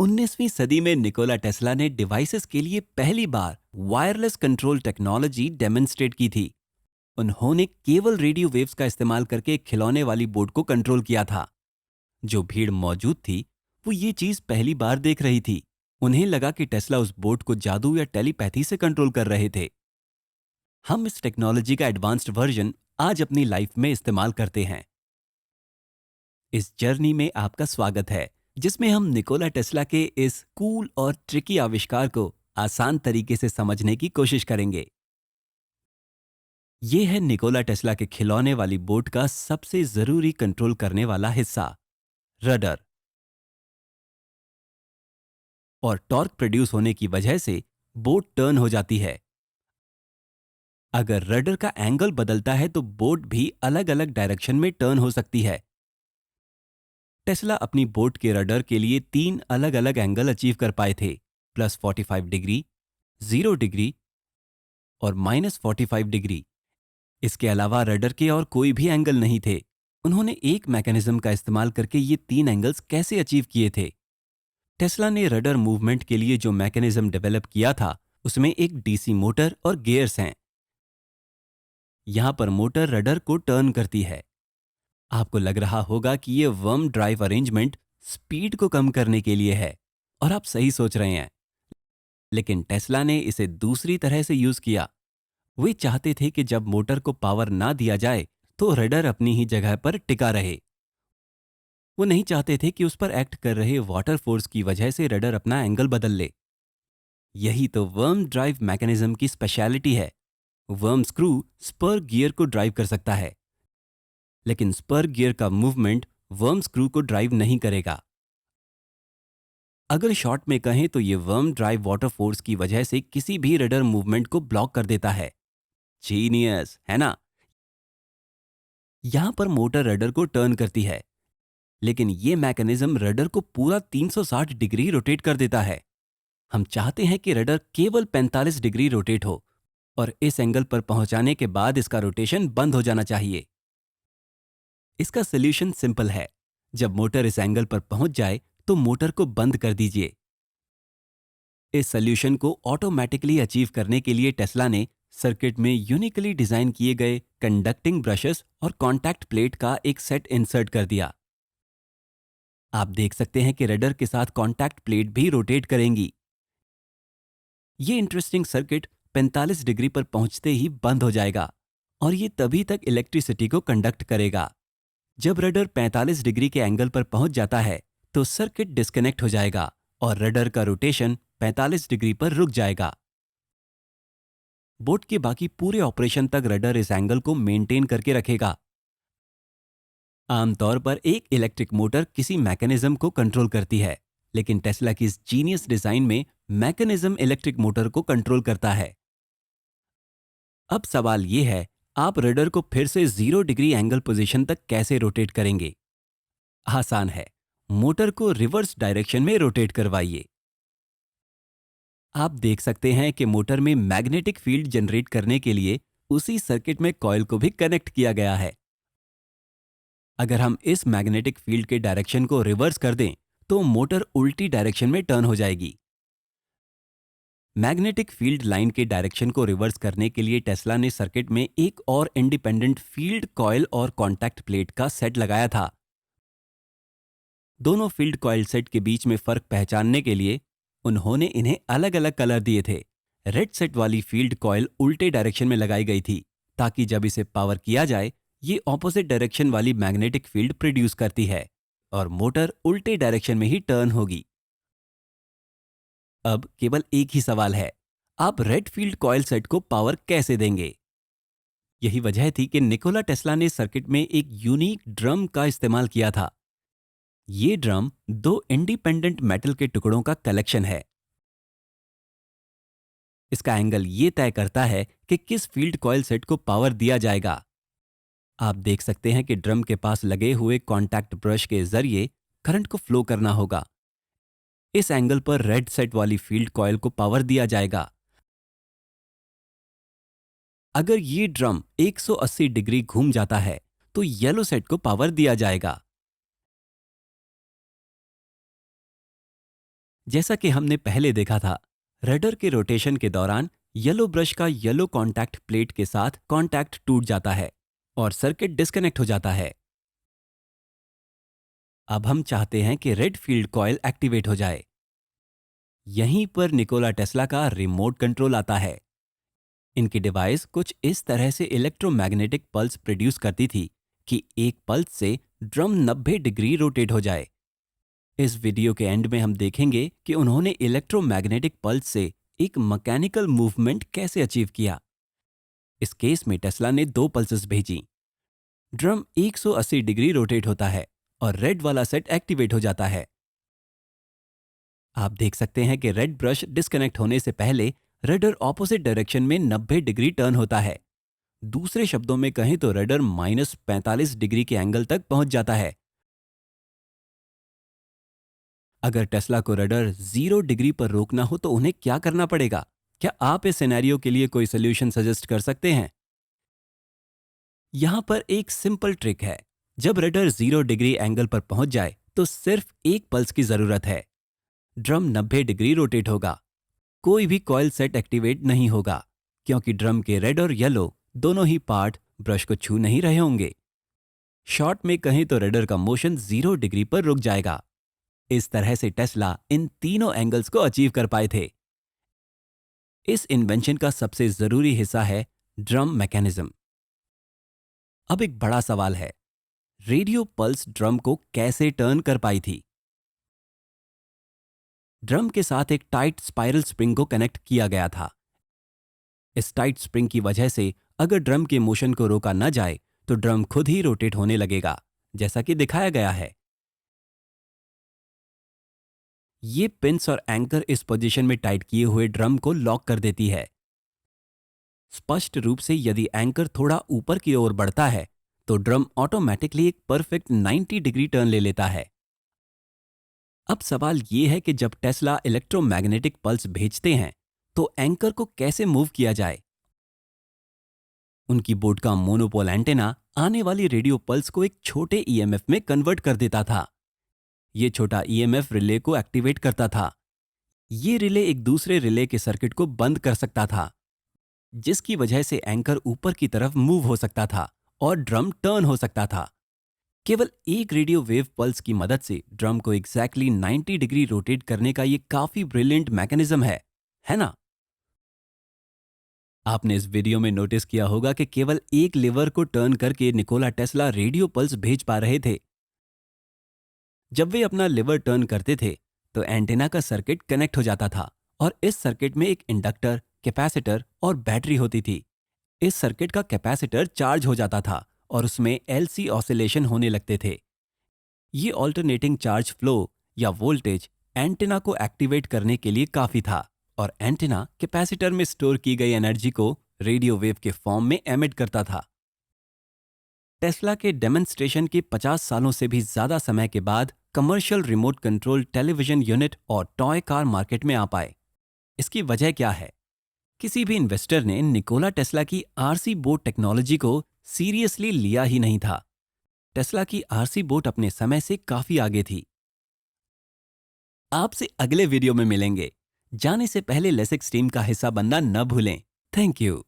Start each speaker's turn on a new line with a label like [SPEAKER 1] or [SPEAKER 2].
[SPEAKER 1] 19वीं सदी में निकोला टेस्ला ने डिवाइसेस के लिए पहली बार वायरलेस कंट्रोल टेक्नोलॉजी डेमोन्स्ट्रेट की थी। उन्होंने केवल रेडियो वेव्स का इस्तेमाल करके एक खिलौने वाली बोट को कंट्रोल किया था। जो भीड़ मौजूद थी वो ये चीज पहली बार देख रही थी। उन्हें लगा कि टेस्ला उस बोट को जादू या टेलीपैथी से कंट्रोल कर रहे थे। हम इस टेक्नोलॉजी का एडवांस्ड वर्जन आज अपनी लाइफ में इस्तेमाल करते हैं। इस जर्नी में आपका स्वागत है, जिसमें हम निकोला टेस्ला के इस कूल और ट्रिकी आविष्कार को आसान तरीके से समझने की कोशिश करेंगे। ये है निकोला टेस्ला के खिलौने वाली बोट का सबसे जरूरी कंट्रोल करने वाला हिस्सा, रडर। और टॉर्क प्रोड्यूस होने की वजह से बोट टर्न हो जाती है। अगर रडर का एंगल बदलता है तो बोट भी अलग अलग डायरेक्शन में टर्न हो सकती है। टेस्ला अपनी बोट के रडर के लिए 3 अलग अलग एंगल अचीव कर पाए थे, +45 डिग्री, 0 डिग्री और -45 डिग्री। इसके अलावा रडर के और कोई भी एंगल नहीं थे। उन्होंने एक मैकेनिज्म का इस्तेमाल करके ये 3 एंगल्स कैसे अचीव किए थे? टेस्ला ने रडर मूवमेंट के लिए जो मैकेनिज्म डेवलप किया था उसमें एक डीसी मोटर और गियर्स हैं। यहां पर मोटर रडर को टर्न करती है। आपको लग रहा होगा कि ये वर्म ड्राइव अरेंजमेंट स्पीड को कम करने के लिए है, और आप सही सोच रहे हैं। लेकिन टेस्ला ने इसे दूसरी तरह से यूज किया। वे चाहते थे कि जब मोटर को पावर ना दिया जाए तो रडर अपनी ही जगह पर टिका रहे। वो नहीं चाहते थे कि उस पर एक्ट कर रहे वाटर फोर्स की वजह से रडर अपना एंगल बदल ले। यही तो वर्म ड्राइव मैकेनिज्म की स्पेशलिटी है। वर्म स्क्रू स्पर गियर को ड्राइव कर सकता है, लेकिन स्पर गियर का मूवमेंट वर्म स्क्रू को ड्राइव नहीं करेगा। अगर शॉर्ट में कहें तो ये वर्म ड्राइव वाटर फोर्स की वजह से किसी भी रडर मूवमेंट को ब्लॉक कर देता है। जीनियस है ना? यहां पर मोटर रडर को टर्न करती है, लेकिन ये मैकेनिज्म रडर को पूरा 360 डिग्री रोटेट कर देता है। हम चाहते हैं कि रडर केवल 45 डिग्री रोटेट हो, और इस एंगल पर पहुंचाने के बाद इसका रोटेशन बंद हो जाना चाहिए। इसका सॉल्यूशन सिंपल है। जब मोटर इस एंगल पर पहुंच जाए तो मोटर को बंद कर दीजिए। इस सॉल्यूशन को ऑटोमेटिकली अचीव करने के लिए टेस्ला ने सर्किट में यूनिकली डिजाइन किए गए कंडक्टिंग ब्रशेस और कॉन्टैक्ट प्लेट का एक सेट इंसर्ट कर दिया। आप देख सकते हैं कि रडर के साथ कॉन्टैक्ट प्लेट भी रोटेट करेंगी। ये इंटरेस्टिंग सर्किट 45 डिग्री पर पहुंचते ही बंद हो जाएगा, और ये तभी तक इलेक्ट्रिसिटी को कंडक्ट करेगा। जब रडर 45 डिग्री के एंगल पर पहुंच जाता है तो सर्किट डिस्कनेक्ट हो जाएगा और रडर का रोटेशन 45 डिग्री पर रुक जाएगा। बोट के बाकी पूरे ऑपरेशन तक रडर इस एंगल को मेंटेन करके रखेगा। आमतौर पर एक इलेक्ट्रिक मोटर किसी मैकेनिज्म को कंट्रोल करती है, लेकिन टेस्ला की इस जीनियस डिजाइन में मैकेनिज्म इलेक्ट्रिक मोटर को कंट्रोल करता है। अब सवाल यह है, आप रडर को फिर से 0 डिग्री एंगल पोजीशन तक कैसे रोटेट करेंगे? आसान है, मोटर को रिवर्स डायरेक्शन में रोटेट करवाइए। आप देख सकते हैं कि मोटर में मैग्नेटिक फील्ड जनरेट करने के लिए उसी सर्किट में कॉइल को भी कनेक्ट किया गया है। अगर हम इस मैग्नेटिक फील्ड के डायरेक्शन को रिवर्स कर दें तो मोटर उल्टी डायरेक्शन में टर्न हो जाएगी। मैग्नेटिक फील्ड लाइन के डायरेक्शन को रिवर्स करने के लिए टेस्ला ने सर्किट में एक और इंडिपेंडेंट फील्ड कॉइल और कॉन्टैक्ट प्लेट का सेट लगाया था। दोनों फील्ड कॉइल सेट के बीच में फर्क पहचानने के लिए उन्होंने इन्हें अलग अलग कलर दिए थे। रेड सेट वाली फील्ड कॉइल उल्टे डायरेक्शन में लगाई गई थी, ताकि जब इसे पावर किया जाए ये ऑपोजिट डायरेक्शन वाली मैग्नेटिक फील्ड प्रोड्यूस करती है और मोटर उल्टे डायरेक्शन में ही टर्न होगी। अब केवल एक ही सवाल है, आप रेड फील्ड कॉइल सेट को पावर कैसे देंगे? यही वजह थी कि निकोला टेस्ला ने सर्किट में एक यूनिक ड्रम का इस्तेमाल किया था। ये ड्रम 2 इंडिपेंडेंट मेटल के टुकड़ों का कलेक्शन है। इसका एंगल ये तय करता है कि किस फील्ड कॉइल सेट को पावर दिया जाएगा। आप देख सकते हैं कि ड्रम के पास लगे हुए कॉन्टैक्ट ब्रश के जरिए करंट को फ्लो करना होगा। इस एंगल पर रेड सेट वाली फील्ड कॉइल को पावर दिया जाएगा। अगर ये ड्रम 180 डिग्री घूम जाता है तो येलो सेट को पावर दिया जाएगा। जैसा कि हमने पहले देखा था, रडर के रोटेशन के दौरान येलो ब्रश का येलो कॉन्टैक्ट प्लेट के साथ कॉन्टैक्ट टूट जाता है और सर्किट डिस्कनेक्ट हो जाता है। अब हम चाहते हैं कि रेड फील्ड कॉइल एक्टिवेट हो जाए। यहीं पर निकोला टेस्ला का रिमोट कंट्रोल आता है। इनकी डिवाइस कुछ इस तरह से इलेक्ट्रोमैग्नेटिक पल्स प्रोड्यूस करती थी कि एक पल्स से ड्रम 90 डिग्री रोटेट हो जाए। इस वीडियो के एंड में हम देखेंगे कि उन्होंने इलेक्ट्रोमैग्नेटिक पल्स से एक मैकेनिकल मूवमेंट कैसे अचीव किया। इस केस में टेस्ला ने 2 पल्सेस भेजी। ड्रम 180 डिग्री रोटेट होता है और रेड वाला सेट एक्टिवेट हो जाता है। आप देख सकते हैं कि रेड ब्रश डिस्कनेक्ट होने से पहले रडर ऑपोजिट डायरेक्शन में 90 डिग्री टर्न होता है। दूसरे शब्दों में कहें तो रडर -45 डिग्री के एंगल तक पहुंच जाता है। अगर टेस्ला को रडर 0 डिग्री पर रोकना हो तो उन्हें क्या करना पड़ेगा? क्या आप इस सिनेरियो के लिए कोई सोल्यूशन सजेस्ट कर सकते हैं? यहां पर एक सिंपल ट्रिक है। जब रडर 0 डिग्री एंगल पर पहुंच जाए तो सिर्फ एक पल्स की जरूरत है। ड्रम 90 डिग्री रोटेट होगा। कोई भी कॉइल सेट एक्टिवेट नहीं होगा क्योंकि ड्रम के रेड और येलो दोनों ही पार्ट ब्रश को छू नहीं रहे होंगे। शॉर्ट में कहें तो रडर का मोशन 0 डिग्री पर रुक जाएगा। इस तरह से टेस्ला इन तीनों एंगल्स को अचीव कर पाए थे। इस इन्वेंशन का सबसे जरूरी हिस्सा है ड्रम मैकेनिज्म। अब एक बड़ा सवाल है, रेडियो पल्स ड्रम को कैसे टर्न कर पाई थी? ड्रम के साथ एक टाइट स्पाइरल स्प्रिंग को कनेक्ट किया गया था। इस टाइट स्प्रिंग की वजह से अगर ड्रम के मोशन को रोका न जाए तो ड्रम खुद ही रोटेट होने लगेगा, जैसा कि दिखाया गया है। ये पिन्स और एंकर इस पोजीशन में टाइट किए हुए ड्रम को लॉक कर देती है। स्पष्ट रूप से यदि एंकर थोड़ा ऊपर की ओर बढ़ता है तो ड्रम ऑटोमेटिकली एक परफेक्ट 90 डिग्री टर्न ले लेता है। अब सवाल यह है कि जब टेस्ला इलेक्ट्रोमैग्नेटिक पल्स भेजते हैं तो एंकर को कैसे मूव किया जाए? उनकी बोट का मोनोपोल एंटेना आने वाली रेडियो पल्स को एक छोटे ईएमएफ में कन्वर्ट कर देता था। यह छोटा ईएमएफ रिले को एक्टिवेट करता था। ये रिले एक दूसरे रिले के सर्किट को बंद कर सकता था, जिसकी वजह से एंकर ऊपर की तरफ मूव हो सकता था और ड्रम टर्न हो सकता था। केवल एक रेडियो वेव पल्स की मदद से ड्रम को एग्जैक्टली 90 डिग्री रोटेट करने का यह काफी ब्रिलियंट मैकेनिज्म है ना? आपने इस वीडियो में नोटिस किया होगा कि केवल एक लीवर को टर्न करके निकोला टेस्ला रेडियो पल्स भेज पा रहे थे। जब वे अपना लीवर टर्न करते थे तो एंटेना का सर्किट कनेक्ट हो जाता था और इस सर्किट में एक इंडक्टर, कैपेसिटर और बैटरी होती थी। इस सर्किट का कैपेसिटर चार्ज हो जाता था और उसमें एलसी ऑसिलेशन होने लगते थे। ये ऑल्टरनेटिंग चार्ज फ्लो या वोल्टेज एंटेना को एक्टिवेट करने के लिए काफी था और एंटेना कैपेसिटर में स्टोर की गई एनर्जी को रेडियो वेव के फॉर्म में एमिट करता था। टेस्ला के डेमोन्स्ट्रेशन के 50 सालों से भी ज्यादा समय के बाद commercial remote control television unit और टॉय कार मार्केट में आ पाए। इसकी वजह क्या है? किसी भी इन्वेस्टर ने निकोला टेस्ला की आरसी बोट टेक्नोलॉजी को सीरियसली लिया ही नहीं था। टेस्ला की आरसी बोट अपने समय से काफी आगे थी। आपसे अगले वीडियो में मिलेंगे। जाने से पहले लेसिक्स टीम का हिस्सा बनना न भूलें। Thank you.